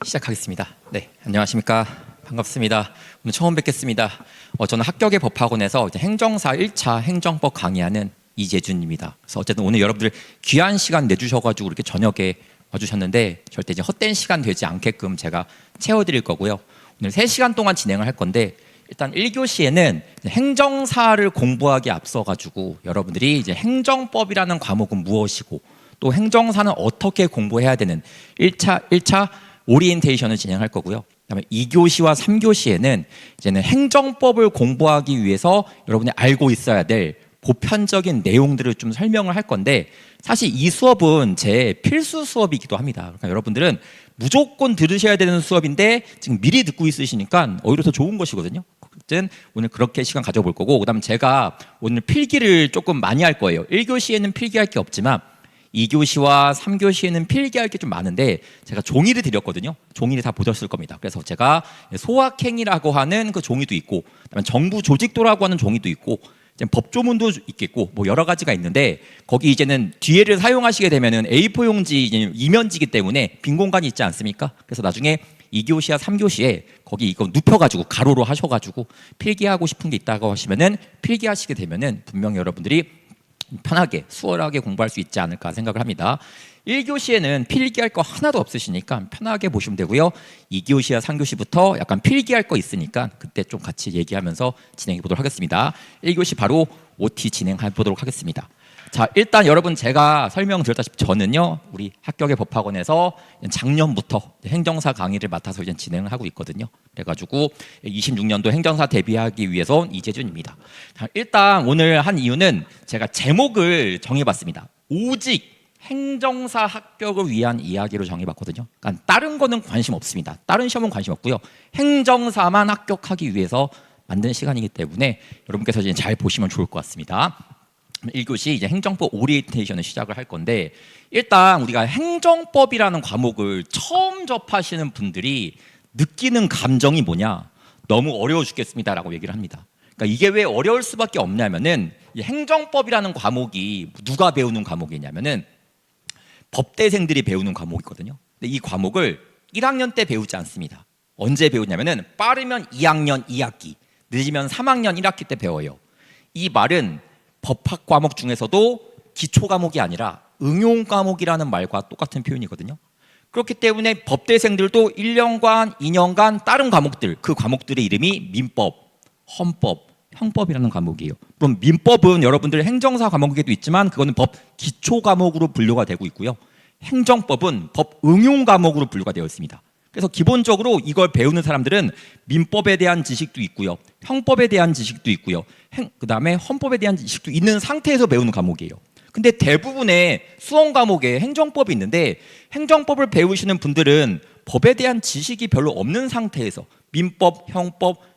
시작하겠습니다. 네, 안녕하십니까. 반갑습니다. 오늘 처음 뵙겠습니다. 저는 합격의 법학원에서 행정사 1차 행정법 강의하는 이재준입니다. 그래서 어쨌든 오늘 여러분들 귀한 시간 내주셔가지고 이렇게 저녁에 와주셨는데 절대 이제 헛된 시간 되지 않게끔 제가 채워드릴 거고요. 오늘 3시간 동안 진행을 할 건데 일단 1교시에는 행정사를 공부하기 앞서가지고 여러분들이 이제 행정법이라는 과목은 무엇이고 또 행정사는 어떻게 공부해야 되는 1차 오리엔테이션을 진행할 거고요. 그다음에 2교시와 3교시에는 이제는 행정법을 공부하기 위해서 여러분이 알고 있어야 될 보편적인 내용들을 좀 설명을 할 건데 사실 이 수업은 제 필수 수업이기도 합니다. 그러니까 여러분들은 무조건 들으셔야 되는 수업인데 지금 미리 듣고 있으시니까 오히려 더 좋은 것이거든요. 어쨌든 오늘 그렇게 시간 가져볼 거고 그다음 제가 오늘 필기를 조금 많이 할 거예요. 1교시에는 필기할 게 없지만 2교시와 3교시에는 필기할 게 좀 많은데 제가 종이를 드렸거든요. 종이를 다 보셨을 겁니다. 그래서 제가 소확행이라고 하는 그 종이도 있고 그다음에 정부 조직도라고 하는 종이도 있고 법조문도 있겠고 뭐 여러 가지가 있는데 거기 이제는 뒤에를 사용하시게 되면은 A4 용지 이면지기 때문에 빈 공간이 있지 않습니까? 그래서 나중에 2교시와 3교시에 거기 이거 눕혀가지고 가로로 하셔가지고 필기하고 싶은 게 있다고 하시면은 필기하시게 되면은 분명 여러분들이 편하게 수월하게 공부할 수 있지 않을까 생각을 합니다. 1교시에는 필기할 거 하나도 없으시니까 편하게 보시면 되고요. 2교시와 3교시부터 약간 필기할 거 있으니까 그때 좀 같이 얘기하면서 진행해 보도록 하겠습니다. 1교시 바로 OT 진행해 보도록 하겠습니다. 자, 일단 여러분 제가 설명드렸다시피 저는요 우리 합격의 법학원에서 작년부터 행정사 강의를 맡아서 이제 진행을 하고 있거든요. 그래가지고 26년도 행정사 대비하기 위해서 온 이재준입니다. 자, 일단 오늘 한 이유는 제가 제목을 정해봤습니다. 오직 행정사 합격을 위한 이야기로 정해봤거든요. 그러니까 다른 거는 관심 없습니다. 다른 시험은 관심 없고요. 행정사만 합격하기 위해서 만든 시간이기 때문에 여러분께서 이제 잘 보시면 좋을 것 같습니다. 1교시 이제 행정법 오리엔테이션을 시작을 할 건데 일단 우리가 행정법이라는 과목을 처음 접하시는 분들이 느끼는 감정이 뭐냐? 너무 어려워 죽겠습니다라고 얘기를 합니다. 그러니까 이게 왜 어려울 수밖에 없냐면은 이 행정법이라는 과목이 누가 배우는 과목이냐면은 법대생들이 배우는 과목이거든요. 근데 이 과목을 1학년 때 배우지 않습니다. 언제 배우냐면은 빠르면 2학년 2학기, 늦으면 3학년 1학기 때 배워요. 이 말은 법학 과목 중에서도 기초 과목이 아니라 응용 과목이라는 말과 똑같은 표현이거든요. 그렇기 때문에 법대생들도 1년간, 2년간 다른 과목들, 그 과목들의 이름이 민법, 헌법, 형법이라는 과목이에요. 그럼 민법은 여러분들 행정사 과목에도 있지만 그거는 법 기초 과목으로 분류가 되고 있고요. 행정법은 법 응용 과목으로 분류가 되어 있습니다. 그래서 기본적으로 이걸 배우는 사람들은 민법에 대한 지식도 있고요. 형법에 대한 지식도 있고요. 그다음에 헌법에 대한 지식도 있는 상태에서 배우는 과목이에요. 근데 대부분의 수험 과목에 행정법이 있는데 행정법을 배우시는 분들은 법에 대한 지식이 별로 없는 상태에서 민법, 형법,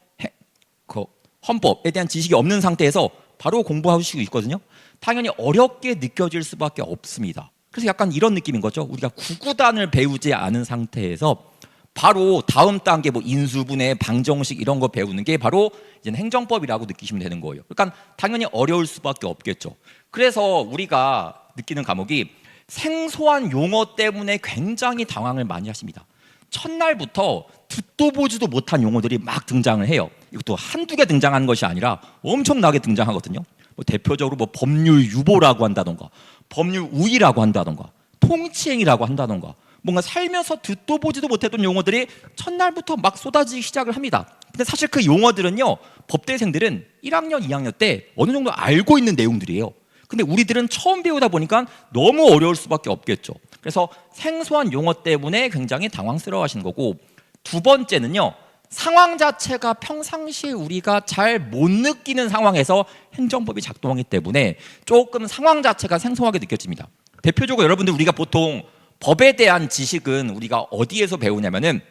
헌법에 대한 지식이 없는 상태에서 바로 공부하시고 있거든요. 당연히 어렵게 느껴질 수밖에 없습니다. 그래서 약간 이런 느낌인 거죠. 우리가 구구단을 배우지 않은 상태에서 바로 다음 단계 뭐 인수분해, 방정식 이런 거 배우는 게 바로 이제 행정법이라고 느끼시면 되는 거예요. 그러니까 당연히 어려울 수밖에 없겠죠. 그래서 우리가 느끼는 과목이 생소한 용어 때문에 굉장히 당황을 많이 하십니다. 첫날부터 듣도 보지도 못한 용어들이 막 등장을 해요. 이것도 한두 개 등장하는 것이 아니라 엄청나게 등장하거든요. 뭐 대표적으로 뭐 법률 유보라고 한다던가 법률 우위라고 한다던가 통치행위라고 한다던가 뭔가 살면서 듣도 보지도 못했던 용어들이 첫날부터 막 쏟아지기 시작을 합니다. 근데 사실 그 용어들은요 법대생들은 1학년, 2학년 때 어느 정도 알고 있는 내용들이에요. 근데 우리들은 처음 배우다 보니까 너무 어려울 수밖에 없겠죠. 그래서 생소한 용어 때문에 굉장히 당황스러워 하시는 거고 두 번째는요 상황 자체가 평상시에 우리가 잘 못 느끼는 상황에서 행정법이 작동하기 때문에 조금 상황 자체가 생소하게 느껴집니다. 대표적으로 여러분들 우리가 보통 법에 대한 지식은 우리가 어디에서 배우냐면은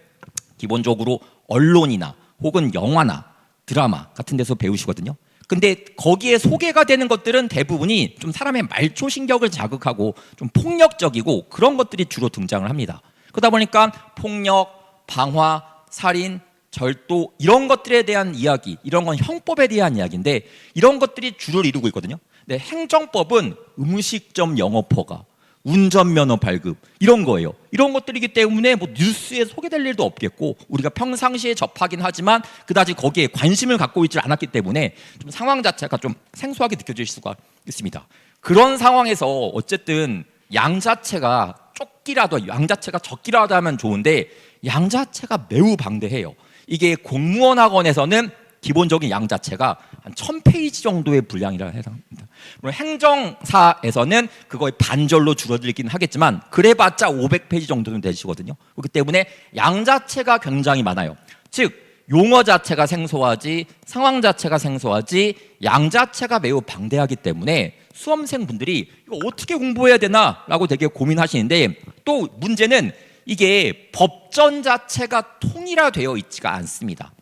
기본적으로 언론이나 혹은 영화나 드라마 같은 데서 배우시거든요. 근데 거기에 소개가 되는 것들은 대부분이 좀 사람의 말초신경을 자극하고 좀 폭력적이고 그런 것들이 주로 등장을 합니다. 그러다 보니까 폭력, 방화, 살인, 절도 이런 것들에 대한 이야기, 이런 건 형법에 대한 이야기인데 이런 것들이 주를 이루고 있거든요. 근데 행정법은 음식점 영업허가, 운전면허 발급 이런 거예요. 이런 것들이기 때문에 뭐 뉴스에 소개될 일도 없겠고 우리가 평상시에 접하긴 하지만 그다지 거기에 관심을 갖고 있지 않았기 때문에 좀 상황 자체가 좀 생소하게 느껴질 수가 있습니다. 그런 상황에서 어쨌든 양 자체가 좁기라도 양 자체가 적기라도 하면 좋은데 양 자체가 매우 방대해요. 이게 공무원 학원에서는 기본적인 양 자체가 한 1000페이지 정도의 분량이라 해당합니다. 물론 행정사에서는 그거의 반절로 줄어들긴 하겠지만 그래봤자 500페이지 정도는 되시거든요. 그렇기 때문에 양 자체가 굉장히 많아요. 즉 용어 자체가 생소하지 상황 자체가 생소하지 양 자체가 매우 방대하기 때문에 수험생분들이 이거 어떻게 공부해야 되나라고 되게 고민하시는데 또 문제는 이게 법전 자체가 통일화되어 있지가 않습니다.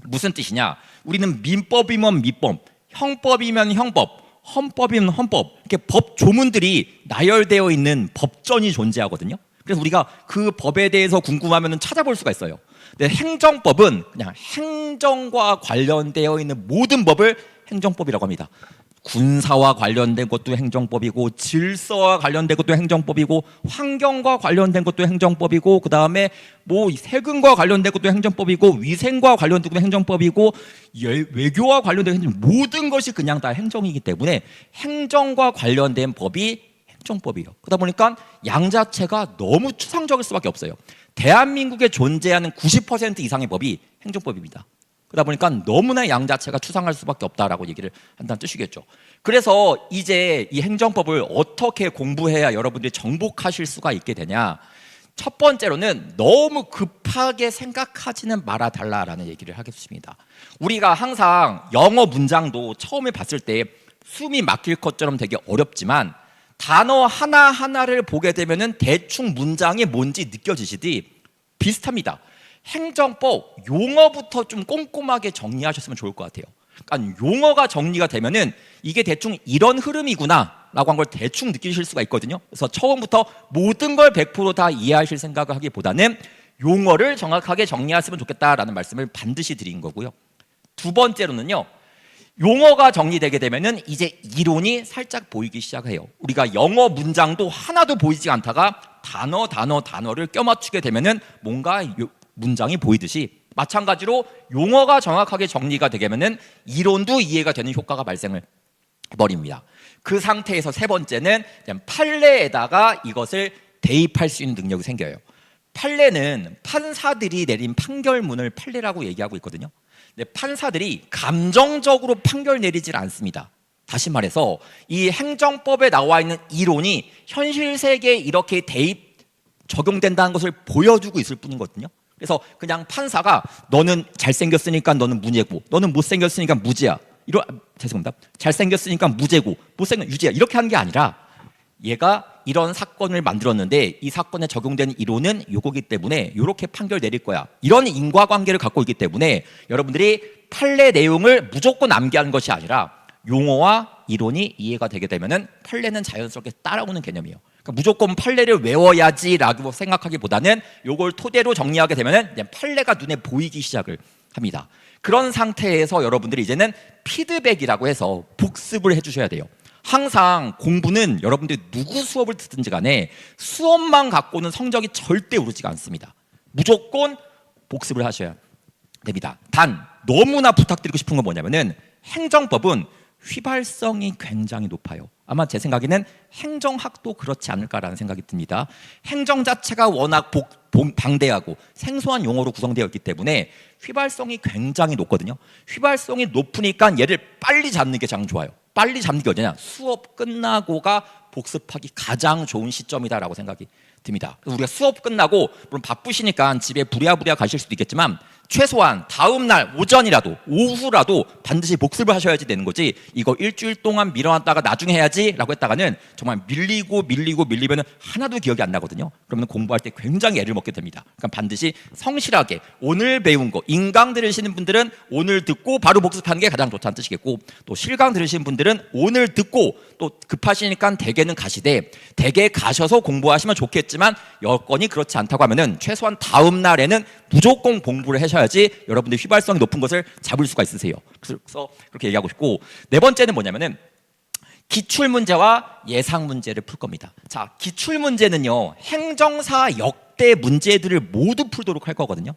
무슨 뜻이냐? 우리는 민법이면 민법, 형법이면 형법, 헌법이면 헌법 이렇게 법 조문들이 나열되어 있는 법전이 존재하거든요. 그래서 우리가 그 법에 대해서 궁금하면 찾아볼 수가 있어요. 근데 행정법은 그냥 행정과 관련되어 있는 모든 법을 행정법이라고 합니다. 군사와 관련된 것도 행정법이고 질서와 관련된 것도 행정법이고 환경과 관련된 것도 행정법이고 그다음에 뭐 세금과 관련된 것도 행정법이고 위생과 관련된 것도 행정법이고 외교와 관련된 행정 모든 것이 그냥 다 행정이기 때문에 행정과 관련된 법이 행정법이에요. 그러다 보니까 양 자체가 너무 추상적일 수밖에 없어요. 대한민국에 존재하는 90% 이상의 법이 행정법입니다. 그러다 보니까 너무나 양 자체가 추상할 수밖에 없다라고 얘기를 한다는 뜻이겠죠. 그래서 이제 이 행정법을 어떻게 공부해야 여러분들이 정복하실 수가 있게 되냐? 첫 번째로는 너무 급하게 생각하지는 말아달라라는 얘기를 하겠습니다. 우리가 항상 영어 문장도 처음에 봤을 때 숨이 막힐 것처럼 되게 어렵지만 단어 하나하나를 보게 되면은 대충 문장이 뭔지 느껴지시듯이 비슷합니다. 행정법 용어부터 좀 꼼꼼하게 정리하셨으면 좋을 것 같아요. 그러니까 용어가 정리가 되면은 이게 대충 이런 흐름이구나라고 한 걸 대충 느끼실 수가 있거든요. 그래서 처음부터 모든 걸 100% 이해하실 생각을 하기보다는 용어를 정확하게 정리하시면 좋겠다라는 말씀을 반드시 드린 거고요. 두 번째로는요. 용어가 정리되게 되면은 이제 이론이 살짝 보이기 시작해요. 우리가 영어 문장도 하나도 보이지 않다가 단어를 껴맞추게 되면은 뭔가 문장이 보이듯이 마찬가지로 용어가 정확하게 정리가 되면은 이론도 이해가 되는 효과가 발생을 해버립니다. 그 상태에서 세 번째는 판례에다가 이것을 대입할 수 있는 능력이 생겨요. 판례는 판사들이 내린 판결문을 판례라고 얘기하고 있거든요. 근데 판사들이 감정적으로 판결 내리질 않습니다. 다시 말해서 이 행정법에 나와 있는 이론이 현실 세계에 이렇게 대입 적용된다는 것을 보여주고 있을 뿐이거든요. 그래서 그냥 판사가 너는 잘생겼으니까 너는 무죄고 너는 못생겼으니까 무죄야. 죄송합니다. 잘생겼으니까 무죄고 못생겼으니까 유죄야. 이렇게 하는 게 아니라 얘가 이런 사건을 만들었는데 이 사건에 적용되는 이론은 요거기 때문에 이렇게 판결 내릴 거야. 이런 인과관계를 갖고 있기 때문에 여러분들이 판례 내용을 무조건 암기하는 것이 아니라 용어와 이론이 이해가 되게 되면은 판례는 자연스럽게 따라오는 개념이에요. 그러니까 무조건 판례를 외워야지라고 생각하기보다는 요걸 토대로 정리하게 되면은 판례가 눈에 보이기 시작을 합니다. 그런 상태에서 여러분들이 이제는 피드백이라고 해서 복습을 해주셔야 돼요. 항상 공부는 여러분들이 누구 수업을 듣든지 간에 수업만 갖고는 성적이 절대 오르지가 않습니다. 무조건 복습을 하셔야 됩니다. 단 너무나 부탁드리고 싶은 건 뭐냐면은 행정법은 휘발성이 굉장히 높아요. 아마 제 생각에는 행정학도 그렇지 않을까라는 생각이 듭니다. 행정 자체가 워낙 방대하고 생소한 용어로 구성되어 있기 때문에 휘발성이 굉장히 높거든요. 휘발성이 높으니까 얘를 빨리 잡는 게 가장 좋아요. 빨리 잡는 게 어디냐? 수업 끝나고가 복습하기 가장 좋은 시점이다라고 생각이 듭니다. 우리가 수업 끝나고 물론 바쁘시니까 집에 부랴부랴 가실 수도 있겠지만 최소한 다음 날 오전이라도 오후라도 반드시 복습을 하셔야지 되는 거지. 이거 일주일 동안 미뤄놨다가 나중에 해야지라고 했다가는 정말 밀리면 하나도 기억이 안 나거든요. 그러면 공부할 때 굉장히 애를 먹게 됩니다. 그러니까 반드시 성실하게 오늘 배운 거 인강 들으시는 분들은 오늘 듣고 바로 복습하는 게 가장 좋다는 뜻이겠고 또 실강 들으시는 분들은 오늘 듣고 또 급하시니까 대개는 가시되 대개 가셔서 공부하시면 좋겠지만 여건이 그렇지 않다고 하면은 최소한 다음 날에는 무조건 공부를 하셔야지 여러분들 휘발성이 높은 것을 잡을 수가 있으세요. 그래서 그렇게 얘기하고 싶고 네 번째는 뭐냐면은 기출 문제와 예상 문제를 풀 겁니다. 자, 기출 문제는요, 행정사 역대 문제들을 모두 풀도록 할 거거든요.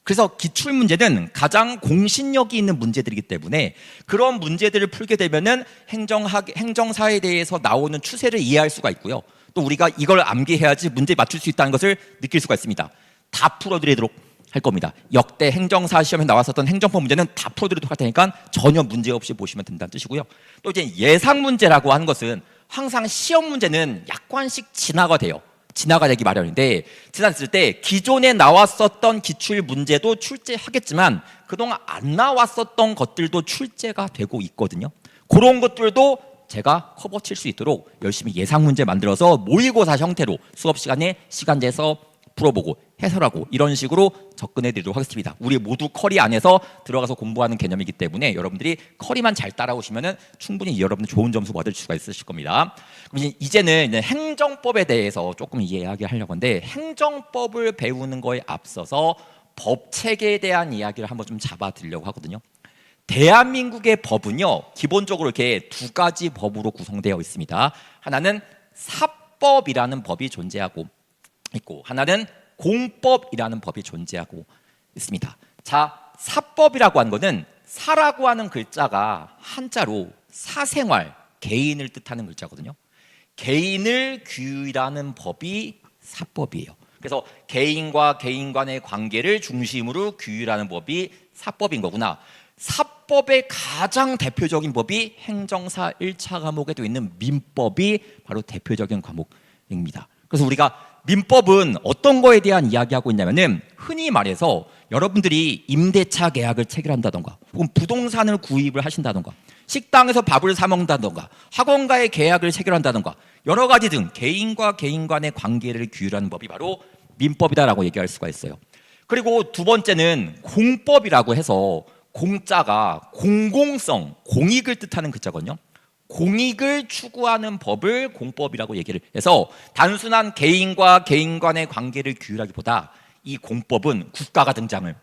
그래서 기출 문제는 가장 공신력이 있는 문제들이기 때문에 그런 문제들을 풀게 되면은 행정사에 대해서 나오는 추세를 이해할 수가 있고요. 또 우리가 이걸 암기해야지 문제 맞출 수 있다는 것을 느낄 수가 있습니다. 다 풀어드리도록 할 겁니다. 역대 행정사 시험에 나왔었던 행정법 문제는 다 풀어드리도록 할 테니까 전혀 문제 없이 보시면 된다는 뜻이고요. 또 이제 예상 문제라고 하는 것은 항상 시험 문제는 약관씩 진화가 돼요. 진화가 되기 마련인데, 지났을 때 기존에 나왔었던 기출 문제도 출제하겠지만 그동안 안 나왔었던 것들도 출제가 되고 있거든요. 그런 것들도 제가 커버 칠 수 있도록 열심히 예상 문제 만들어서 모의고사 형태로 수업 시간에 시간 내서 풀어보고 해설하고 이런 식으로 접근해 드리도록 하겠습니다. 우리 모두 커리 안에서 들어가서 공부하는 개념이기 때문에 여러분들이 커리만 잘 따라오시면은 충분히 여러분들 좋은 점수 받을 수가 있으실 겁니다. 그럼 이제는 행정법에 대해서 조금 이야기하려고 하는데, 행정법을 배우는 거에 앞서서 법 체계에 대한 이야기를 한번 좀 잡아드리려고 하거든요. 대한민국의 법은요, 기본적으로 이렇게 두 가지 법으로 구성되어 있습니다. 하나는 사법이라는 법이 존재하고 있고, 하나는 공법이라는 법이 존재하고 있습니다. 자, 사법이라고 하는 것은 사라고 하는 글자가 한자로 사생활, 개인을 뜻하는 글자거든요. 개인을 규율하는 법이 사법이에요. 그래서 개인과 개인 간의 관계를 중심으로 규율하는 법이 사법인 거구나. 사법의 가장 대표적인 법이 행정사 1차 과목에도 있는 민법이 바로 대표적인 과목입니다. 그래서 우리가 민법은 어떤 거에 대한 이야기하고 있냐면은, 흔히 말해서 여러분들이 임대차 계약을 체결한다던가, 혹은 부동산을 구입을 하신다던가, 식당에서 밥을 사 먹는다던가, 학원과의 계약을 체결한다던가, 여러 가지 등 개인과 개인 간의 관계를 규율하는 법이 바로 민법이다라고 얘기할 수가 있어요. 그리고 두 번째는 공법이라고 해서, 공자가 공공성, 공익을 뜻하는 글자거든요. 공익을 추구하는 법을 공법이라고 얘기를 해서, 단순한 개인과 개인 간의 관계를 규율하기보다 이 공법은 국가가 등장을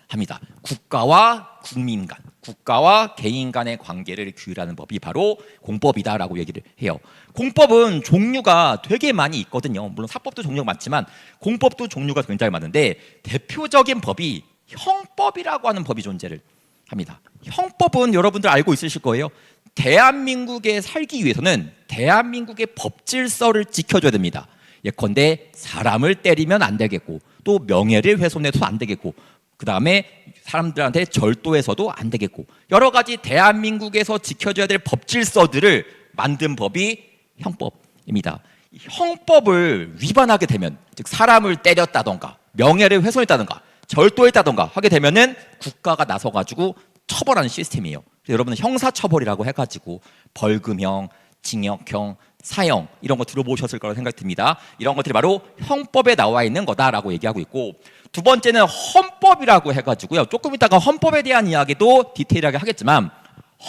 합니다. 국가와 국민 간, 국가와 개인 간의 관계를 규율하는 법이 바로 공법이다라고 얘기를 해요. 공법은 종류가 되게 많이 있거든요. 물론 사법도 종류가 많지만 공법도 종류가 굉장히 많은데, 대표적인 법이 형법이라고 하는 법이 존재를 합니다. 형법은 여러분들 알고 있으실 거예요. 대한민국에 살기 위해서는 대한민국의 법 질서를 지켜줘야 됩니다. 예컨대 사람을 때리면 안 되겠고, 또 명예를 훼손해도 안 되겠고, 그 다음에 사람들한테 절도해서도 안 되겠고, 여러 가지 대한민국에서 지켜줘야 될 법 질서들을 만든 법이 형법입니다. 형법을 위반하게 되면, 즉 사람을 때렸다던가 명예를 훼손했다던가 절도했다던가 하게 되면은 국가가 나서가지고 처벌하는 시스템이에요. 여러분은 형사처벌이라고 해가지고 벌금형, 징역형, 사형 이런 거 들어보셨을 거라고 생각이 듭니다. 이런 것들이 바로 형법에 나와 있는 거다라고 얘기하고 있고, 두 번째는 헌법이라고 해가지고요, 조금 이따가 헌법에 대한 이야기도 디테일하게 하겠지만,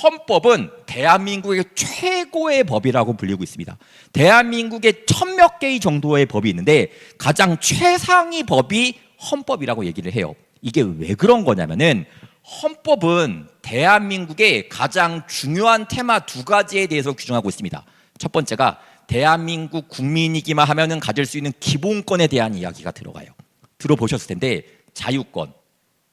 헌법은 대한민국의 최고의 법이라고 불리고 있습니다. 대한민국에 1000몇 개의 정도의 법이 있는데 가장 최상위 법이 헌법이라고 얘기를 해요. 이게 왜 그런 거냐면은, 헌법은 대한민국의 가장 중요한 테마 두 가지에 대해서 규정하고 있습니다. 첫 번째가 대한민국 국민이기만 하면은 가질 수 있는 기본권에 대한 이야기가 들어가요. 들어보셨을 텐데, 자유권,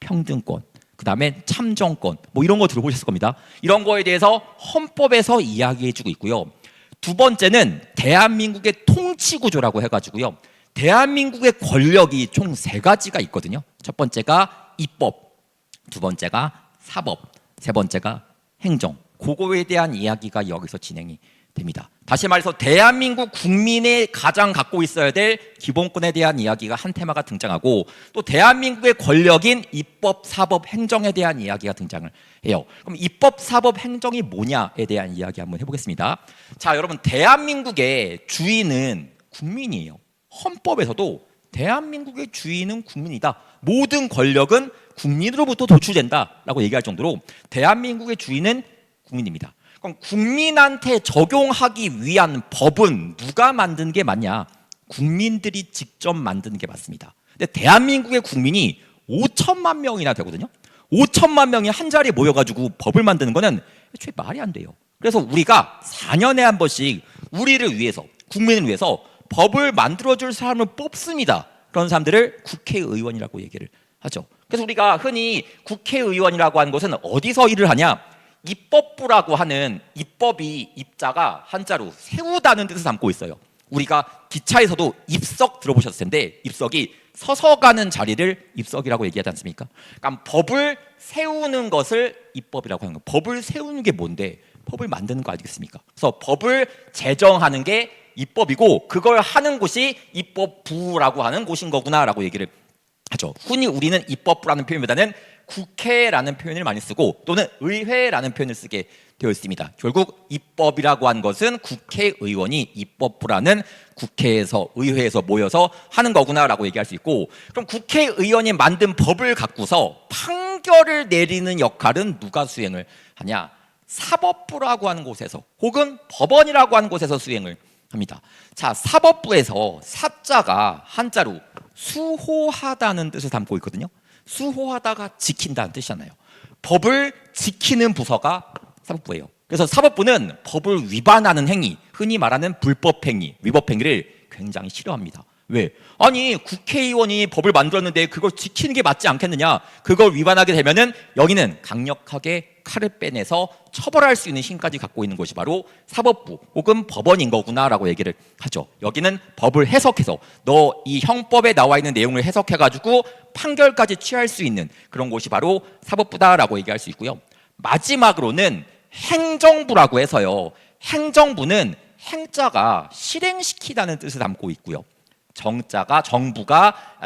평등권, 그 다음에 참정권, 뭐 이런 거 들어보셨을 겁니다. 이런 거에 대해서 헌법에서 이야기해주고 있고요. 두 번째는 대한민국의 통치구조라고 해가지고요, 대한민국의 권력이 총 3가지가 있거든요. 첫 번째가 입법, 두 번째가 사법, 세 번째가 행정. 그거에 대한 이야기가 여기서 진행이 됩니다. 다시 말해서 대한민국 국민의 가장 갖고 있어야 될 기본권에 대한 이야기가 한 테마가 등장하고, 또 대한민국의 권력인 입법, 사법, 행정에 대한 이야기가 등장을 해요. 그럼 입법, 사법, 행정이 뭐냐에 대한 이야기 한번 해보겠습니다. 자, 여러분, 대한민국의 주인은 국민이에요. 헌법에서도 대한민국의 주인은 국민이다. 모든 권력은 국민으로부터 도출된다라고 얘기할 정도로 대한민국의 주인은 국민입니다. 그럼 국민한테 적용하기 위한 법은 누가 만든 게 맞냐? 국민들이 직접 만드는 게 맞습니다. 근데 대한민국의 국민이 5천만 명이나 되거든요. 5천만 명이 한 자리에 모여가지고 법을 만드는 거는 애초에 말이 안 돼요. 그래서 우리가 4년에 한 번씩 우리를 위해서, 국민을 위해서 법을 만들어줄 사람을 뽑습니다. 그런 사람들을 국회의원이라고 얘기를 하죠. 그래서 우리가 흔히 국회의원이라고 하는 것은 어디서 일을 하냐? 입법부라고 하는 입법이 입자가 한자로 세우다는 뜻을 담고 있어요. 우리가 기차에서도 입석 들어보셨을 텐데 입석이 서서 가는 자리를 입석이라고 얘기하지 않습니까? 그러니까 법을 세우는 것을 입법이라고 하는 거예요. 법을 세우는 게 뭔데? 법을 만드는 거 아니겠습니까? 그래서 법을 제정하는 게 입법이고 그걸 하는 곳이 입법부라고 하는 곳인 거구나라고 얘기를 하죠. 흔히 우리는 입법부라는 표현보다는 국회라는 표현을 많이 쓰고 또는 의회라는 표현을 쓰게 되어 있습니다. 결국 입법이라고 한 것은 국회의원이 입법부라는 국회에서 의회에서 모여서 하는 거구나라고 얘기할 수 있고, 그럼 국회의원이 만든 법을 갖고서 판결을 내리는 역할은 누가 수행을 하냐? 사법부라고 하는 곳에서 혹은 법원이라고 하는 곳에서 수행을 합니다. 자, 사법부에서 사자가 한자로 수호하다는 뜻을 담고 있거든요. 수호하다가 지킨다는 뜻이잖아요. 법을 지키는 부서가 사법부예요. 그래서 사법부는 법을 위반하는 행위, 흔히 말하는 불법 행위, 위법 행위를 굉장히 싫어합니다. 왜? 아니 국회의원이 법을 만들었는데 그걸 지키는 게 맞지 않겠느냐? 그걸 위반하게 되면은 여기는 강력하게 칼을 빼내서 처벌할 수 있는 힘까지 갖고 있는 것이 바로 사법부 혹은 법원인 거구나라고 얘기를 하죠. 여기는 법을 해석해서 너 이 형법에 나와 있는 내용을 해석해가지고 판결까지 취할 수 있는 그런 곳이 바로 사법부다라고 얘기할 수 있고요. 마지막으로는 행정부라고 해서요. 행정부는 행자가 실행시키다는 뜻을 담고 있고요. 정자가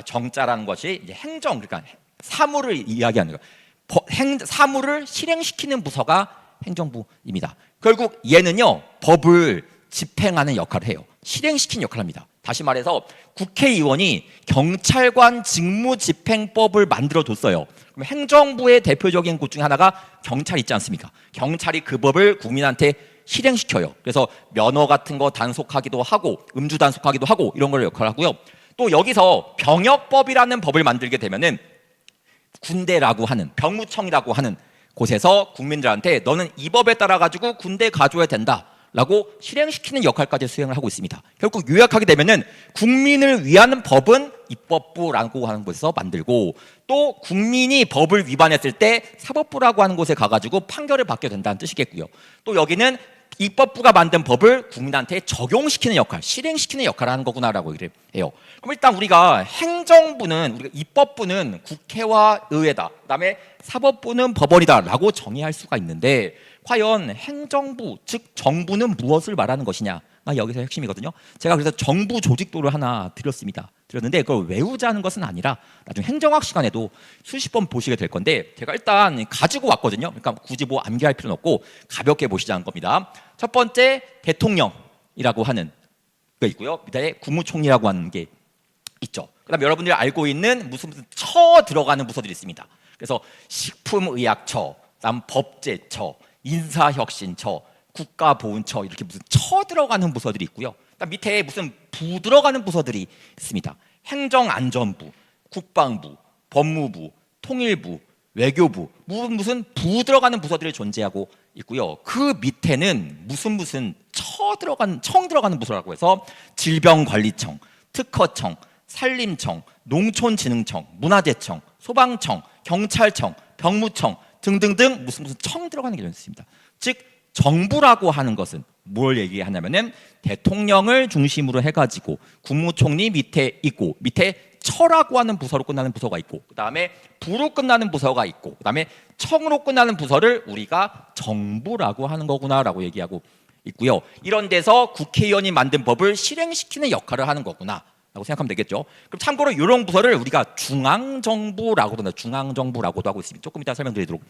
정자라는 것이 이제 행정, 그러니까 사물을 이야기하는 거예요. 사물을 실행시키는 부서가 행정부입니다. 결국 얘는요 법을 집행하는 역할을 해요. 실행시키는 역할을 합니다. 다시 말해서 국회의원이 경찰관 직무집행법을 만들어줬어요. 그럼 행정부의 대표적인 곳 중에 하나가 경찰 있지 않습니까? 경찰이 그 법을 국민한테 실행시켜요. 그래서 면허 같은 거 단속하기도 하고 음주 단속하기도 하고 이런 걸 역할을 하고요. 또 여기서 병역법이라는 법을 만들게 되면은 군대라고 하는 병무청이라고 하는 곳에서 국민들한테 너는 이 법에 따라 가지고 군대 가줘야 된다라고 실행시키는 역할까지 수행을 하고 있습니다. 결국 요약하게 되면은 국민을 위한 법은 입법부라고 하는 곳에서 만들고 또 국민이 법을 위반했을 때 사법부라고 하는 곳에 가가지고 판결을 받게 된다는 뜻이겠고요. 또 여기는 입법부가 만든 법을 국민한테 적용시키는 역할, 실행시키는 역할을 하는 거구나라고 얘기를 해요. 그럼 일단 우리가 행정부는, 우리가 입법부는 국회와 의회다. 그다음에 사법부는 법원이다라고 정의할 수가 있는데 과연 행정부, 즉 정부는 무엇을 말하는 것이냐? 여기서 핵심이거든요. 제가 그래서 정부 조직도를 하나 드렸는데 그걸 외우자는 것은 아니라 나중에 행정학 시간에도 수십 번 보시게 될 건데 제가 일단 가지고 왔거든요. 그러니까 굳이 뭐 암기할 필요는 없고 가볍게 보시자는 겁니다. 첫 번째 대통령이라고 하는 게 있고요. 그다음에 국무총리라고 하는 게 있죠. 그다음 여러분들이 알고 있는 무슨 처 들어가는 부서들이 있습니다. 그래서 식품의약처, 그다음 법제처, 인사혁신처, 국가보훈처 이렇게 무슨 처 들어가는 부서들이 있고요. 밑에 무슨 부 들어가는 부서들이 있습니다. 행정안전부, 국방부, 법무부, 통일부, 외교부 무슨 부 들어가는 부서들이 존재하고 있고요. 그 밑에는 무슨 청 들어가는 부서라고 해서 질병관리청, 특허청, 산림청, 농촌진흥청, 문화재청, 소방청, 경찰청, 병무청 등등등 무슨 청 들어가는 게 있습니다. 즉 정부라고 하는 것은 뭘 얘기하냐면은 대통령을 중심으로 해가지고 국무총리 밑에 있고 밑에 처라고 하는 부서로 끝나는 부서가 있고 그 다음에 부로 끝나는 부서가 있고 그 다음에 청으로 끝나는 부서를 우리가 정부라고 하는 거구나라고 얘기하고 있고요. 이런 데서 국회의원이 만든 법을 실행시키는 역할을 하는 거구나 라고 생각하면 되겠죠. 그럼 참고로 이런 부서를 우리가 중앙정부라고도 하고 있습니다. 조금 이따 설명드리도록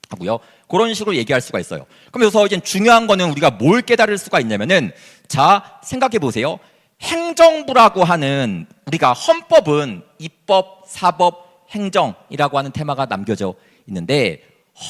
하고요. 그런 식으로 얘기할 수가 있어요. 그럼 여기서 이제 중요한 거는 우리가 뭘 깨달을 수가 있냐면은 자 생각해 보세요. 행정부라고 하는 우리가 헌법은 입법, 사법, 행정이라고 하는 테마가 남겨져 있는데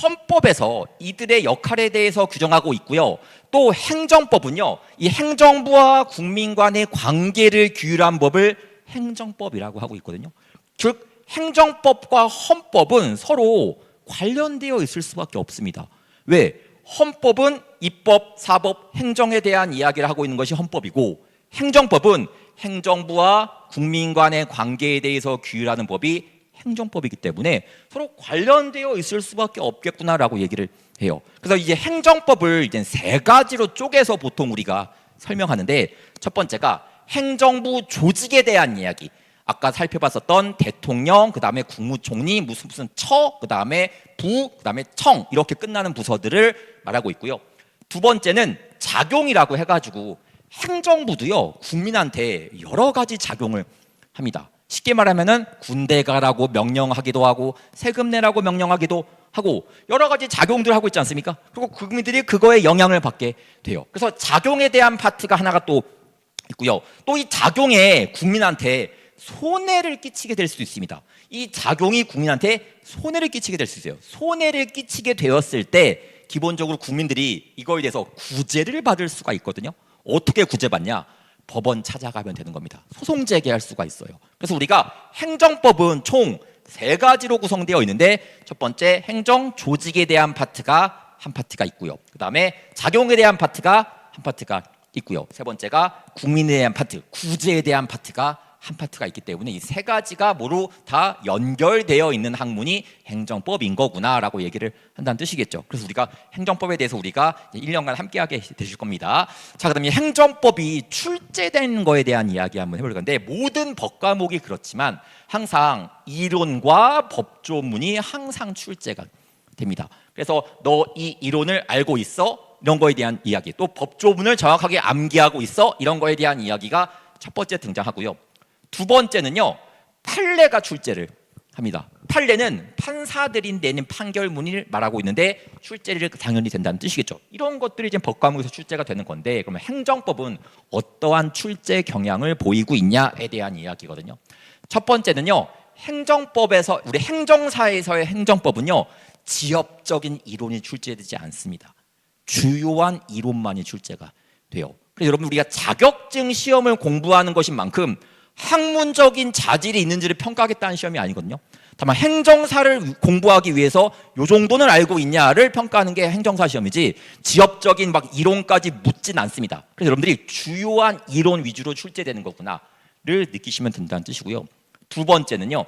헌법에서 이들의 역할에 대해서 규정하고 있고요. 또 행정법은요. 이 행정부와 국민 간의 관계를 규율한 법을 행정법이라고 하고 있거든요. 즉 행정법과 헌법은 서로 관련되어 있을 수밖에 없습니다. 왜? 헌법은 입법, 사법, 행정에 대한 이야기를 하고 있는 것이 헌법이고, 행정법은 행정부와 국민 간의 관계에 대해서 규율하는 법이 행정법이기 때문에 서로 관련되어 있을 수밖에 없겠구나라고 얘기를 해요. 그래서 이제 행정법을 이제 세 가지로 쪼개서 보통 우리가 설명하는데, 첫 번째가 행정부 조직에 대한 이야기. 아까 살펴봤었던 대통령, 그 다음에 국무총리, 무슨 처, 그 다음에 부, 그 다음에 청, 이렇게 끝나는 부서들을 말하고 있고요. 두 번째는 작용이라고 해가지고 행정부도요, 국민한테 여러 가지 작용을 합니다. 쉽게 말하면은 군대 가라고 명령하기도 하고, 세금 내라고 명령하기도 하고, 여러 가지 작용들 하고 있지 않습니까? 그리고 국민들이 그거에 영향을 받게 돼요. 그래서 작용에 대한 파트가 하나가 또 있고요. 또 이 작용에 국민한테 손해를 끼치게 될 수도 있습니다. 이 작용이 국민한테 손해를 끼치게 될 수 있어요. 손해를 끼치게 되었을 때 기본적으로 국민들이 이거에 대해서 구제를 받을 수가 있거든요. 어떻게 구제받냐? 법원 찾아가면 되는 겁니다. 소송 제기할 수가 있어요. 그래서 우리가 행정법은 총 세 가지로 구성되어 있는데, 첫 번째 행정 조직에 대한 파트가 한 파트가 있고요. 그 다음에 작용에 대한 파트가 한 파트가 있고요. 세 번째가 국민에 대한 파트, 구제에 대한 파트가 한 파트가 있기 때문에 이 세 가지가 모두 다 연결되어 있는 학문이 행정법인 거구나라고 얘기를 한다는 뜻이겠죠. 그래서 우리가 행정법에 대해서 우리가 1년간 함께하게 되실 겁니다. 자, 그다음에 행정법이 출제된 거에 대한 이야기 한번 해볼 건데, 모든 법 과목이 그렇지만 항상 이론과 법조문이 항상 출제가 됩니다. 그래서 너 이 이론을 알고 있어? 이런 거에 대한 이야기, 또 법조문을 정확하게 암기하고 있어? 이런 거에 대한 이야기가 첫 번째 등장하고요. 두 번째는요, 판례가 출제를 합니다. 판례는 판사들이 내는 판결문을 말하고 있는데 출제를 당연히 된다는 뜻이겠죠. 이런 것들이 이제 법과목에서 출제가 되는 건데, 그러면 행정법은 어떠한 출제 경향을 보이고 있냐에 대한 이야기거든요. 첫 번째는요, 행정법에서, 우리 행정사에서의 행정법은요, 지엽적인 이론이 출제되지 않습니다. 주요한 이론만이 출제가 돼요. 그래서 여러분, 우리가 자격증 시험을 공부하는 것인 만큼 학문적인 자질이 있는지를 평가하겠다는 시험이 아니거든요. 다만 행정사를 공부하기 위해서 요 정도는 알고 있냐를 평가하는 게 행정사 시험이지, 지엽적인 막 이론까지 묻진 않습니다. 그래서 여러분들이 주요한 이론 위주로 출제되는 거구나를 느끼시면 된다는 뜻이고요. 두 번째는요,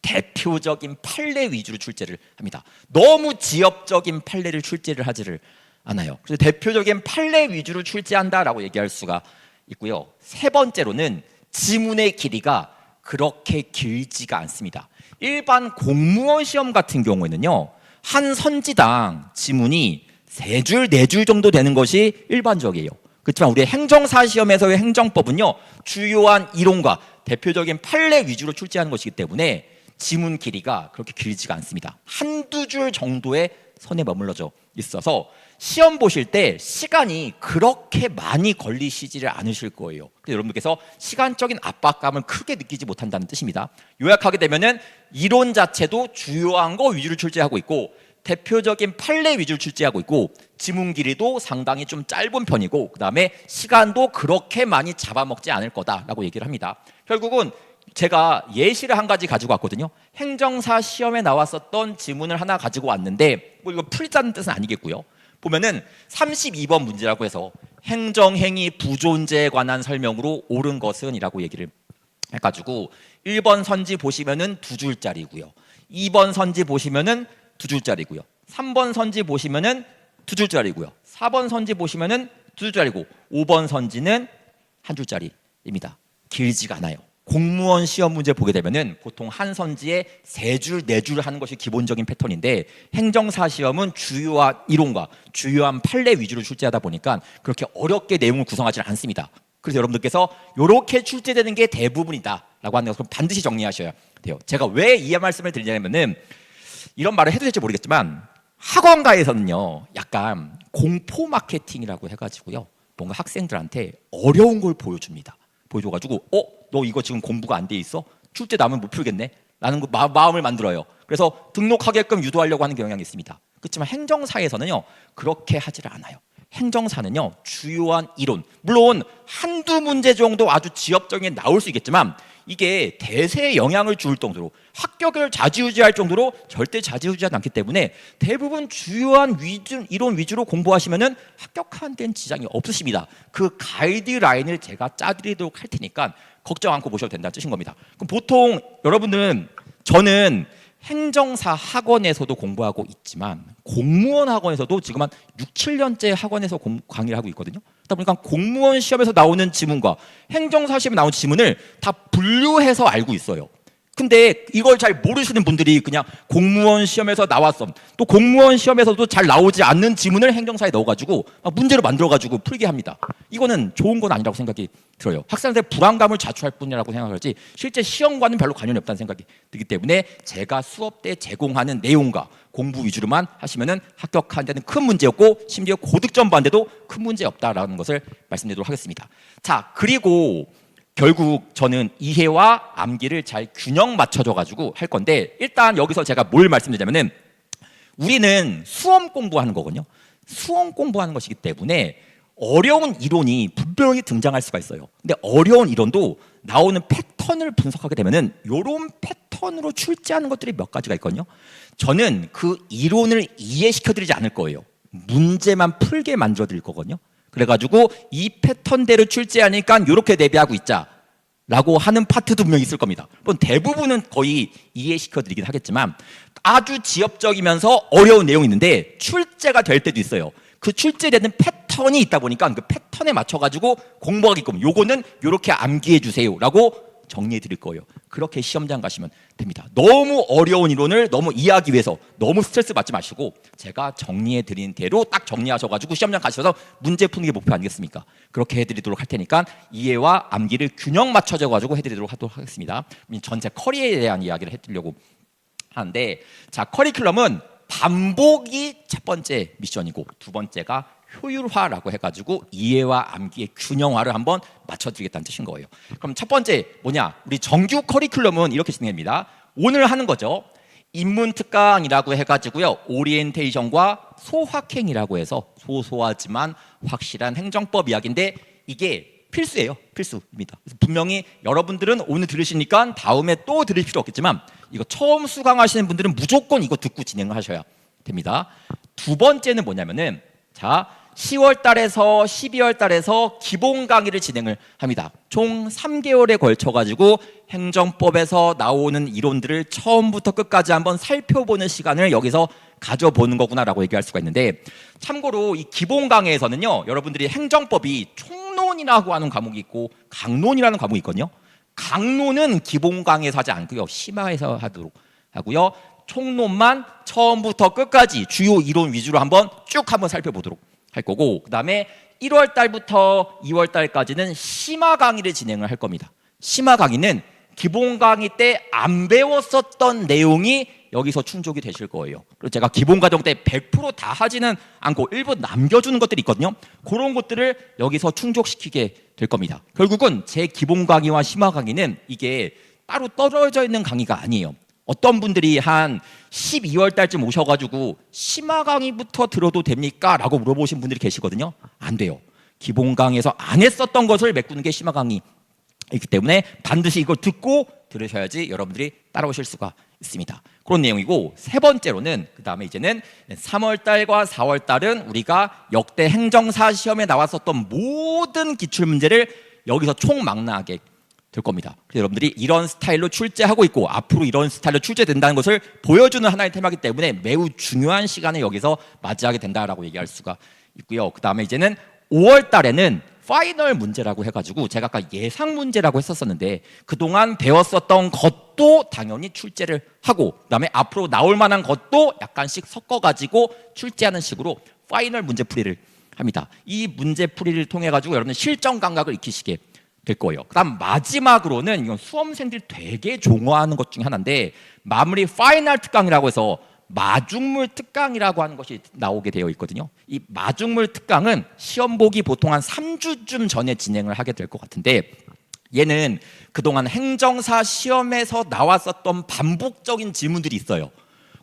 대표적인 판례 위주로 출제를 합니다. 너무 지엽적인 판례를 출제를 하지를 않아요. 그래서 대표적인 판례 위주로 출제한다라고 얘기할 수가 있고요. 세 번째로는 지문의 길이가 그렇게 길지가 않습니다. 일반 공무원 시험 같은 경우에는요, 한 선지당 지문이 3줄, 4줄 정도 되는 것이 일반적이에요. 그렇지만 우리 행정사 시험에서의 행정법은요, 주요한 이론과 대표적인 판례 위주로 출제하는 것이기 때문에 지문 길이가 그렇게 길지가 않습니다. 한두 줄 정도의 선에 머물러져 있어서 시험 보실 때 시간이 그렇게 많이 걸리시지를 않으실 거예요. 그래서 여러분들께서 시간적인 압박감을 크게 느끼지 못한다는 뜻입니다. 요약하게 되면은 이론 자체도 주요한 거 위주로 출제하고 있고, 대표적인 판례 위주로 출제하고 있고, 지문 길이도 상당히 좀 짧은 편이고, 그 다음에 시간도 그렇게 많이 잡아먹지 않을 거다라고 얘기를 합니다. 결국은 제가 예시를 한 가지 가지고 왔거든요. 행정사 시험에 나왔었던 지문을 하나 가지고 왔는데, 뭐 이거 풀이자는 뜻은 아니겠고요. 보면은 32번 문제라고 해서 행정행위 부존재에 관한 설명으로 옳은 것은 이라고 얘기를 해가지고, 1번 선지 보시면은 2줄짜리고요. 2번 선지 보시면은 2줄짜리고요. 3번 선지 보시면은 2줄짜리고요. 4번 선지 보시면은 2줄짜리고, 5번 선지는 1줄짜리입니다. 길지가 않아요. 공무원 시험 문제 보게 되면은 보통 한 선지에 3줄, 4줄 하는 것이 기본적인 패턴인데, 행정사 시험은 주요한 이론과 주요한 판례 위주로 출제하다 보니까 그렇게 어렵게 내용을 구성하지 않습니다. 그래서 여러분들께서 이렇게 출제되는 게 대부분이다라고 하는 것을 반드시 정리하셔야 돼요. 제가 왜 이 말씀을 드리냐면은, 이런 말을 해도 될지 모르겠지만 학원가에서는요, 약간 공포 마케팅이라고 해가지고요, 뭔가 학생들한테 어려운 걸 보여줍니다. 보여줘가지고 너 이거 지금 공부가 안 돼 있어? 출제 나면 못 풀겠네? 라는 마음을 만들어요. 그래서 등록하게끔 유도하려고 하는 경향이 있습니다. 그렇지만 행정사에서는요, 그렇게 하지를 않아요. 행정사는요, 주요한 이론, 물론 한두 문제 정도 아주 지엽적인 게 나올 수 있겠지만 이게 대세에 영향을 줄 정도로 합격을 좌지우지할 정도로 절대 좌지우지하지 않기 때문에 대부분 주요한 이론 위주로 공부하시면은 합격하는 데는 지장이 없으십니다. 그 가이드라인을 제가 짜드리도록 할 테니까 걱정 않고 보셔도 된다는 뜻인 겁니다. 그럼 보통 여러분들은 저는 행정사 학원에서도 공부하고 있지만 공무원 학원에서도 지금 한 6, 7년째 학원에서 강의를 하고 있거든요. 그러다 보니까 공무원 시험에서 나오는 지문과 행정사 시험에 나오는 지문을 다 분류해서 알고 있어요. 근데 이걸 잘 모르시는 분들이 그냥 공무원 시험에서 나왔어, 또 공무원 시험에서도 잘 나오지 않는 지문을 행정사에 넣어가지고 문제로 만들어가지고 풀게 합니다. 이거는 좋은 건 아니라고 생각이 들어요. 학생한테 불안감을 자초할 뿐이라고 생각하지 실제 시험과는 별로 관련이 없다는 생각이 들기 때문에 제가 수업 때 제공하는 내용과 공부 위주로만 하시면은 합격하는 데는 큰 문제 없고 심지어 고득점 받는데도 큰 문제 없다라는 것을 말씀드리도록 하겠습니다. 자, 그리고 결국 저는 이해와 암기를 잘 균형 맞춰줘 가지고 할 건데, 일단 여기서 제가 뭘 말씀드리자면은 우리는 수험 공부하는 거거든요. 수험 공부하는 것이기 때문에 어려운 이론이 분명히 등장할 수가 있어요. 근데 어려운 이론도 나오는 패턴을 분석하게 되면은 이런 패턴으로 출제하는 것들이 몇 가지가 있거든요. 저는 그 이론을 이해시켜드리지 않을 거예요. 문제만 풀게 만들어 드릴 거거든요. 그래가지고 이 패턴대로 출제하니까 이렇게 대비하고 있자 라고 하는 파트도 분명히 있을 겁니다. 물론 대부분은 거의 이해시켜드리긴 하겠지만 아주 지엽적이면서 어려운 내용이 있는데 출제가 될 때도 있어요. 그 출제되는 패턴이 있다 보니까 그 패턴에 맞춰가지고 공부하게끔 요거는 요렇게 암기해 주세요 라고 정리해 드릴 거예요. 그렇게 시험장 가시면 됩니다. 너무 어려운 이론을 너무 이해하기 위해서 너무 스트레스 받지 마시고 제가 정리해 드린 대로 딱 정리하셔가지고 시험장 가셔서 문제 푸는 게 목표 아니겠습니까? 그렇게 해드리도록 할 테니까 이해와 암기를 균형 맞춰져가지고 해드리도록 하도록 하겠습니다. 전체 커리에 대한 이야기를 해드리려고 하는데, 자, 커리큘럼은 반복이 첫 번째 미션이고 두 번째가 효율화라고 해가지고 이해와 암기의 균형화를 한번 맞춰드리겠다는 뜻인 거예요. 그럼 첫 번째 뭐냐? 우리 정규 커리큘럼은 이렇게 진행됩니다. 오늘 하는 거죠. 인문특강이라고 해가지고요, 오리엔테이션과 소확행이라고 해서 소소하지만 확실한 행정법 이야기인데 이게 필수예요. 필수입니다. 그래서 분명히 여러분들은 오늘 들으시니까 다음에 또 들을 필요 없겠지만 이거 처음 수강하시는 분들은 무조건 이거 듣고 진행을 하셔야 됩니다. 두 번째는 뭐냐면은, 자, 10월 달에서 12월 달에서 기본 강의를 진행을 합니다. 총 3개월에 걸쳐 가지고 행정법에서 나오는 이론들을 처음부터 끝까지 한번 살펴보는 시간을 여기서 가져보는 거구나라고 얘기할 수가 있는데, 참고로 이 기본 강의에서는요, 여러분들이 행정법이 총론이라고 하는 과목이 있고 강론이라는 과목이 있거든요. 강론은 기본 강의에서 하지 않고요, 심화해서 하도록 하고요, 총론만 처음부터 끝까지 주요 이론 위주로 한번 쭉 한번 살펴보도록 할 거고, 그 다음에 1월 달부터 2월 달까지는 심화 강의를 진행을 할 겁니다. 심화 강의는 기본 강의 때 안 배웠었던 내용이 여기서 충족이 되실 거예요. 그리고 제가 기본 과정 때 100% 다 하지는 않고 일부 남겨주는 것들이 있거든요. 그런 것들을 여기서 충족시키게 될 겁니다. 결국은 제 기본 강의와 심화 강의는 이게 따로 떨어져 있는 강의가 아니에요. 어떤 분들이 한 12월 달쯤 오셔가지고 심화 강의부터 들어도 됩니까? 라고 물어보신 분들이 계시거든요. 안 돼요. 기본 강의에서 안 했었던 것을 메꾸는 게 심화 강의이기 때문에 반드시 이걸 듣고 들으셔야지 여러분들이 따라오실 수가 있습니다. 그런 내용이고, 세 번째로는 그 다음에 이제는 3월 달과 4월 달은 우리가 역대 행정사 시험에 나왔었던 모든 기출문제를 여기서 총망라하게 될 겁니다. 그래서 여러분들이 이런 스타일로 출제하고 있고 앞으로 이런 스타일로 출제된다는 것을 보여주는 하나의 테마이기 때문에 매우 중요한 시간을 여기서 맞이하게 된다라고 얘기할 수가 있고요. 그 다음에 이제는 5월 달에는 파이널 문제라고 해가지고 제가 아까 예상 문제라고 했었는데 그동안 배웠었던 것도 당연히 출제를 하고, 그 다음에 앞으로 나올 만한 것도 약간씩 섞어가지고 출제하는 식으로 파이널 문제풀이를 합니다. 이 문제풀이를 통해 가지고 여러분들 실전 감각을 익히시게 될 거예요. 그 다음 마지막으로는 이건 수험생들이 되게 좋아하는 것 중에 하나인데, 마무리 파이널 특강이라고 해서 마중물 특강이라고 하는 것이 나오게 되어 있거든요. 이 마중물 특강은 시험 보기 보통 한 3주쯤 전에 진행을 하게 될 것 같은데, 얘는 그동안 행정사 시험에서 나왔었던 반복적인 질문들이 있어요.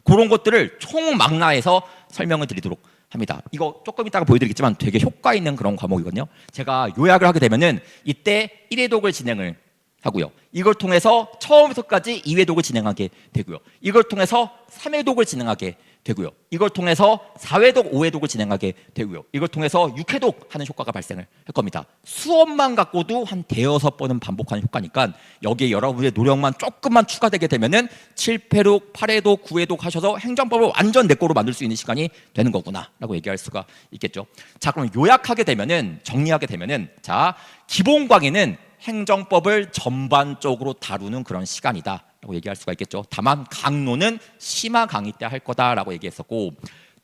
그런 것들을 총망라해서 설명을 드리도록 합니다. 이거 조금 이따가 보여드리겠지만 되게 효과 있는 그런 과목이거든요. 제가 요약을 하게 되면은 이때 1회독을 진행을 하고요. 이걸 통해서 처음부터까지 2회독을 진행하게 되고요. 이걸 통해서 3회독을 진행하게 되고요. 이걸 통해서 4회독, 5회독을 진행하게 되고요. 이걸 통해서 6회독 하는 효과가 발생을 할 겁니다. 수업만 갖고도 한 대여섯 번은 반복하는 효과니까 여기에 여러분의 노력만 조금만 추가되게 되면은 7회독, 8회독, 9회독 하셔서 행정법을 완전 내 거로 만들 수 있는 시간이 되는 거구나 라고 얘기할 수가 있겠죠. 자, 그럼 요약하게 되면은, 정리하게 되면은, 자, 기본 강의는 행정법을 전반적으로 다루는 그런 시간이다 라고 얘기할 수가 있겠죠. 다만 강론은 심화 강의 때 할 거다라고 얘기했었고,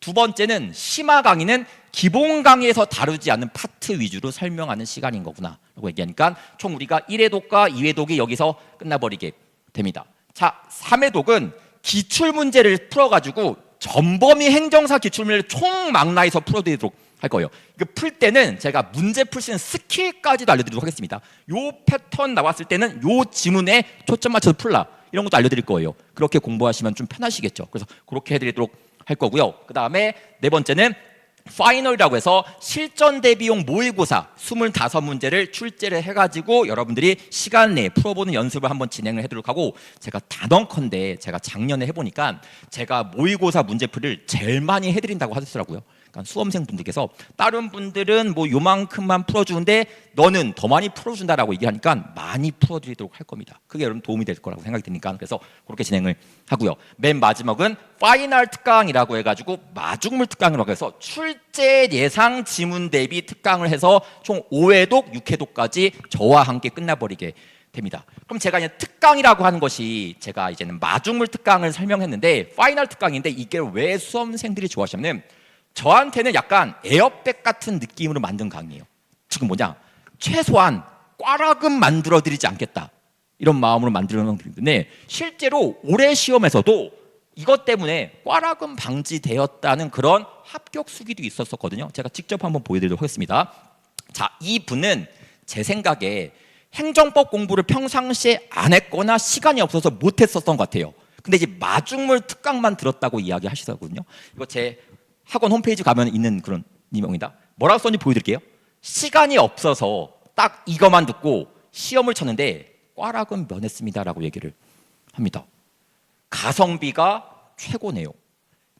두 번째는 심화 강의는 기본 강의에서 다루지 않는 파트 위주로 설명하는 시간인 거구나 라고 얘기하니까 총 우리가 1회독과 2회독이 여기서 끝나버리게 됩니다. 자, 3회독은 기출문제를 풀어가지고 전범위 행정사 기출문제를 총망라해서 풀어드리도록 할 거예요. 이거 풀 때는 제가 문제 풀 수 있는 스킬까지도 알려드리도록 하겠습니다. 요 패턴 나왔을 때는 요 지문에 초점 맞춰서 풀라, 이런 것도 알려드릴 거예요. 그렇게 공부하시면 좀 편하시겠죠. 그래서 그렇게 해드리도록 할 거고요. 그 다음에 네 번째는 파이널이라고 해서 실전 대비용 모의고사 25문제를 출제를 해가지고 여러분들이 시간 내에 풀어보는 연습을 한번 진행을 해도록 하고, 제가 단언컨대 제가 작년에 해보니까 제가 모의고사 문제풀이를 제일 많이 해드린다고 하셨더라고요. 그러니까 수험생 분들께서 다른 분들은 뭐 요만큼만 풀어주는데 너는 더 많이 풀어준다라고 얘기하니까 많이 풀어드리도록 할 겁니다. 그게 여러분 도움이 될 거라고 생각이 드니까 그래서 그렇게 진행을 하고요. 맨 마지막은 파이널 특강이라고 해가지고 마중물 특강이라고 해서 출제 예상 지문 대비 특강을 해서 총 5회독, 6회독까지 저와 함께 끝나버리게 됩니다. 그럼 제가 이제 특강이라고 하는 것이 제가 이제는 마중물 특강을 설명했는데 파이널 특강인데 이게 왜 수험생들이 좋아하시냐면 저한테는 약간 에어백 같은 느낌으로 만든 강의예요. 지금 뭐냐? 최소한 꽈락은 만들어드리지 않겠다, 이런 마음으로 만들어 놓은 건데 실제로 올해 시험에서도 이것 때문에 꽈락은 방지되었다는 그런 합격 수기도 있었거든요. 제가 직접 한번 보여드리도록 하겠습니다. 자, 이 분은 제 생각에 행정법 공부를 평상시에 안 했거나 시간이 없어서 못 했었던 것 같아요. 근데 이제 마중물 특강만 들었다고 이야기하시더군요. 이거 제 학원 홈페이지 가면 있는 그런 내용이다. 뭐라고 썼는지 보여드릴게요. 시간이 없어서 딱 이것만 듣고 시험을 쳤는데 꽈락은 면했습니다라고 얘기를 합니다. 가성비가 최고네요.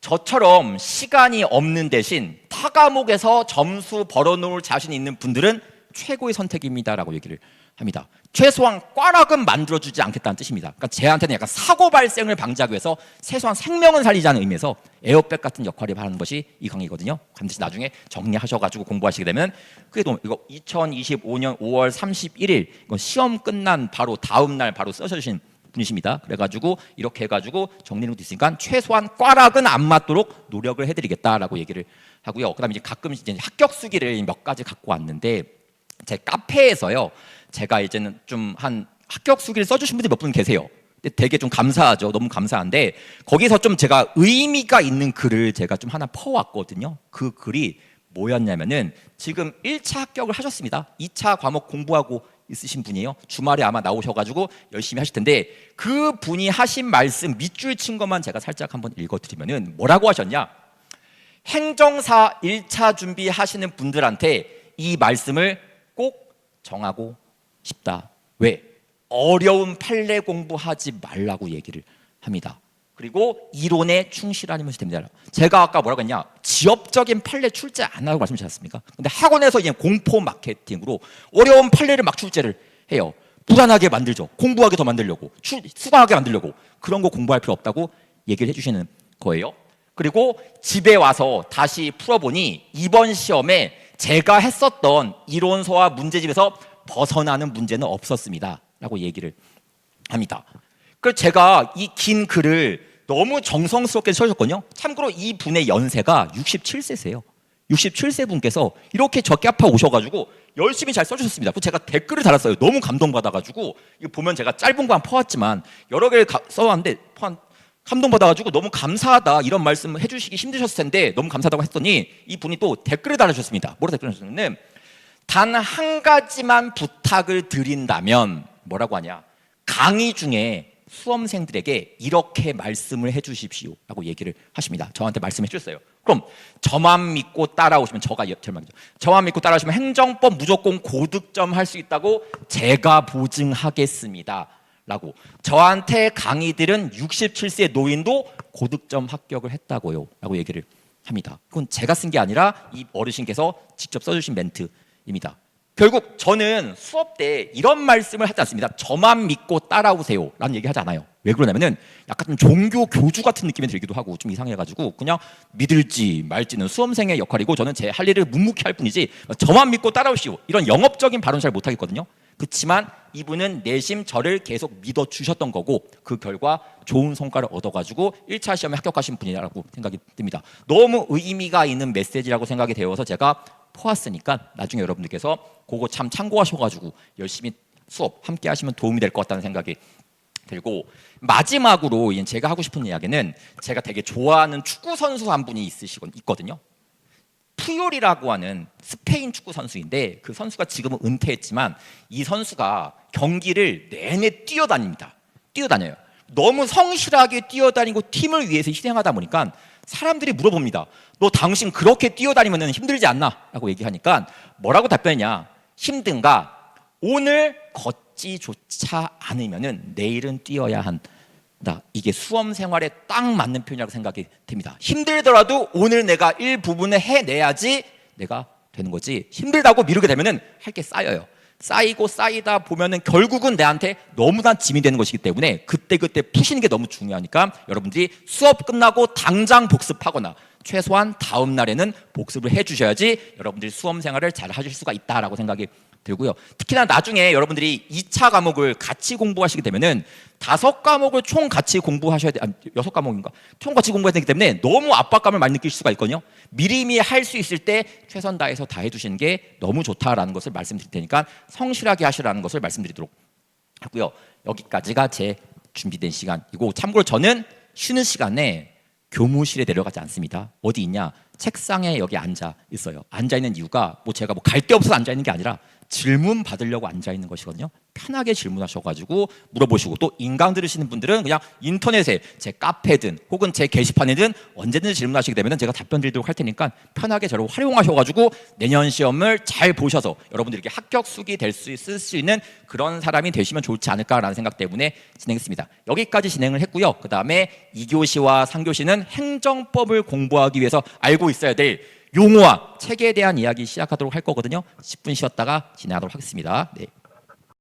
저처럼 시간이 없는 대신 타 과목에서 점수 벌어놓을 자신 있는 분들은 최고의 선택입니다라고 얘기를 합니다. 최소한 꽈락은 만들어주지 않겠다는 뜻입니다. 그러니까 저한테는 약간 사고 발생을 방지하기 위해서 최소한 생명을 살리자는 의미에서 에어백 같은 역할을 하는 것이 이 강의거든요. 반드시 나중에 정리하셔가지고 공부하시게 되면 그래도 이거 2025년 5월 31일 이거 시험 끝난 바로 다음 날 바로 써주신 분이십니다. 그래가지고 이렇게 해가지고 정리는 있으니까 최소한 꽈락은 안 맞도록 노력을 해드리겠다라고 얘기를 하고요. 그다음에 이제 가끔 이제 합격 수기를 몇 가지 갖고 왔는데 제 카페에서요. 제가 이제는 좀 한 합격 수기를 써주신 분들이 몇 분 계세요. 근데 되게 좀 감사하죠. 너무 감사한데 거기서 좀 제가 의미가 있는 글을 제가 좀 하나 퍼왔거든요. 그 글이 뭐였냐면은 지금 1차 합격을 하셨습니다. 2차 과목 공부하고 있으신 분이에요. 주말에 아마 나오셔가지고 열심히 하실 텐데 그 분이 하신 말씀 밑줄 친 것만 제가 살짝 한번 읽어드리면은 뭐라고 하셨냐? 행정사 1차 준비하시는 분들한테 이 말씀을 꼭 정하고 싶다. 왜? 어려운 판례 공부하지 말라고 얘기를 합니다. 그리고 이론에 충실하면 됩니다. 제가 아까 뭐라고 했냐? 지엽적인 판례 출제 안 하라고 말씀드렸습니까? 근데 학원에서 이제 공포 마케팅으로 어려운 판례를 막 출제를 해요. 불안하게 만들죠. 공부하게 더 만들려고, 수강하게 만들려고. 그런 거 공부할 필요 없다고 얘기를 해주시는 거예요. 그리고 집에 와서 다시 풀어보니 이번 시험에 제가 했었던 이론서와 문제집에서 벗어나는 문제는 없었습니다 라고 얘기를 합니다. 그래서 제가 이 긴 글을 너무 정성스럽게 써주셨거든요. 참고로 이 분의 연세가 67세세요 67세 분께서 이렇게 적게 아파 오셔가지고 열심히 잘 써주셨습니다. 그래서 제가 댓글을 달았어요. 너무 감동받아가지고 이거 보면 제가 짧은 거 한 퍼왔지만 여러 개를 써왔는데 감동받아가지고 너무 감사하다 이런 말씀 해주시기 힘드셨을 텐데 너무 감사하다고 했더니 이 분이 또 댓글을 달아주셨습니다. 뭐라고 댓글을 달아주셨냐면 단 한 가지만 부탁을 드린다면 뭐라고 하냐? 강의 중에 수험생들에게 이렇게 말씀을 해주십시오 라고 얘기를 하십니다. 저한테 말씀해 주셨어요. 그럼 저만 믿고 따라오시면, 저만 믿고 따라오시면 행정법 무조건 고득점 할 수 있다고 제가 보증하겠습니다 라고. 저한테 강의들은 67세 노인도 고득점 합격을 했다고요 라고 얘기를 합니다. 그건 제가 쓴 게 아니라 이 어르신께서 직접 써주신 멘트입니다. 결국 저는 수업 때 이런 말씀을 하지 않습니다. 저만 믿고 따라오세요 라는 얘기 하지 않아요. 왜 그러냐면은 약간 좀 종교 교주 같은 느낌이 들기도 하고 좀 이상해가지고, 그냥 믿을지 말지는 수험생의 역할이고 저는 제 할 일을 묵묵히 할 뿐이지 저만 믿고 따라오시오 이런 영업적인 발언 잘 못하겠거든요. 그렇지만 이분은 내심 저를 계속 믿어주셨던 거고, 그 결과 좋은 성과를 얻어가지고 1차 시험에 합격하신 분이라고 생각이 듭니다. 너무 의미가 있는 메시지라고 생각이 되어서 제가 포았으니까 나중에 여러분들께서 그거 참 참고하셔가지고 열심히 수업 함께 하시면 도움이 될 것 같다는 생각이 들고, 마지막으로 제가 하고 싶은 이야기는, 제가 되게 좋아하는 축구 선수 한 분이 있거든요. 푸yor이라고 하는 스페인 축구 선수인데, 그 선수가 지금은 은퇴했지만 이 선수가 경기를 내내 뛰어다녀요. 너무 성실하게 뛰어다니고 팀을 위해서 희생하다 보니까 사람들이 물어봅니다. 너 당신 그렇게 뛰어다니면 힘들지 않나? 라고 얘기하니까 뭐라고 답변했냐? 힘든가? 오늘 걷지조차 않으면 내일은 뛰어야 한다. 이게 수험 생활에 딱 맞는 표현이라고 생각이 됩니다. 힘들더라도 오늘 내가 일부분을 해내야지 내가 되는 거지, 힘들다고 미루게 되면 할 게 쌓여요. 쌓이고 쌓이다 보면은 결국은 내한테 너무나 짐이 되는 것이기 때문에 그때그때 푸시는 게 너무 중요하니까 여러분들이 수업 끝나고 당장 복습하거나 최소한 다음 날에는 복습을 해주셔야지 여러분들이 수험 생활을 잘 하실 수가 있다라고 생각이 들고요. 특히나 나중에 여러분들이 2차 과목을 같이 공부하시게 되면은 5과목을 총 같이 공부하셔야 돼. 6과목인가? 총 같이 공부해야 되기 때문에 너무 압박감을 많이 느낄 수가 있거든요. 미리미리 할 수 있을 때 최선 다해서 다 해주시는 게 너무 좋다라는 것을 말씀드릴 테니까 성실하게 하시라는 것을 말씀드리도록 하고요. 여기까지가 제 준비된 시간이고, 참고로 저는 쉬는 시간에 교무실에 내려가지 않습니다. 어디 있냐? 책상에 여기 앉아 있어요. 앉아 있는 이유가 제가 갈 데 없어서 앉아 있는 게 아니라 질문 받으려고 앉아 있는 것이거든요. 편하게 질문하셔가지고 물어보시고, 또 인강 들으시는 분들은 그냥 인터넷에 제 카페든 혹은 제 게시판에든 언제든지 질문하시게 되면 제가 답변 드리도록 할 테니까 편하게 저를 활용하셔가지고 내년 시험을 잘 보셔서 여러분들이 이렇게 합격수기 쓸 수 있는 그런 사람이 되시면 좋지 않을까라는 생각 때문에 진행했습니다. 여기까지 진행을 했고요. 그 다음에 2교시와 3교시는 행정법을 공부하기 위해서 알고 있어야 될 용어와 책에 대한 이야기 시작하도록 할 거거든요. 10분 쉬었다가 진행하도록 하겠습니다. 네.